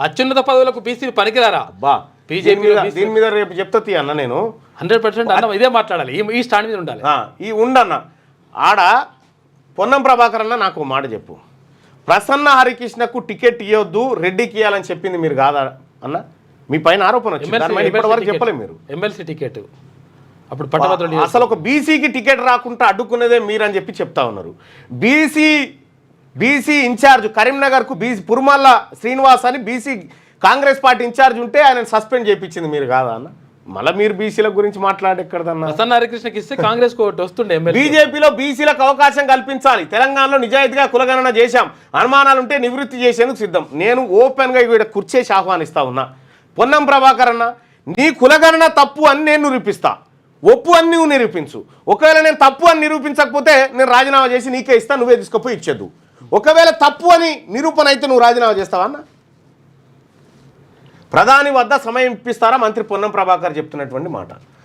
అత్యున్నత పదవులకు బీసీలు పనికిరారా? దీని మీద రేపు చెప్తా అన్న నేను 100% అన్న ఇదే మాట్లాడాలి, ఈ స్టాండ్ మీద ఉండాలి. ఈ ఉండన్న ఆడ పొన్నం ప్రభాకర్ అన్న నాకు మాట చెప్పు, ప్రసన్న హరికృష్ణకు టికెట్ ఇవ్వద్దు రెడ్డికి ఇవ్వాలని చెప్పింది మీరు కాదా అన్న? మీ పైన ఆరోపణ వచ్చింది, ఇప్పటివరకు చెప్పలేదు మీరు. ఎమ్మెల్సీ టికెట్ అప్పుడు పట్టభద్రులు అసలు ఒక బీసీకి టికెట్ రాకుండా అడ్డుకునేదే మీరని చెప్పి చెప్తా ఉన్నారు. బీసీ ఇన్ఛార్జ్ కరీంనగర్కు పురుమల్ల శ్రీనివాస్ అని బీసీ కాంగ్రెస్ పార్టీ ఇన్ఛార్జ్ ఉంటే ఆయన సస్పెండ్ చేయించింది మీరు కాదా అన్న? మళ్ళీ మీరు బీసీల గురించి మాట్లాడేక్కడదన్నా? ప్రసన్న హరికృష్ణకి ఇస్తే కాంగ్రెస్ ఓటు వస్తుండే. బీజేపీలో బీసీలకు అవకాశం కల్పించాలి, తెలంగాణలో నిజాయితీగా కులగణన చేశాం, అనుమానాలుంటే నివృత్తి చేసేందుకు సిద్ధం. నేను ఓపెన్గా ఇక్కడ కుర్చేసి ఆహ్వానిస్తా ఉన్నా. పొన్నం ప్రభాకర్ అన్న, నీ కులగణన తప్పు అని నేను నిరూపిస్తా, ఒప్పు అని నువ్వు నిరూపించు. ఒకవేళ నేను తప్పు అని నిరూపించకపోతే నేను రాజీనామా చేసి నీకే ఇస్తా, నువ్వే తీసుకుపోయి ఇచ్చేద్దు. ఒకవేళ తప్పు అని నిరూపణ అయితే నువ్వు రాజీనామా చేస్తావా అన్న? ప్రధాని వద్ద సమయం ఇప్పిస్తారా మంత్రి పొన్నం ప్రభాకర్ చెప్తున్నటువంటి మాట.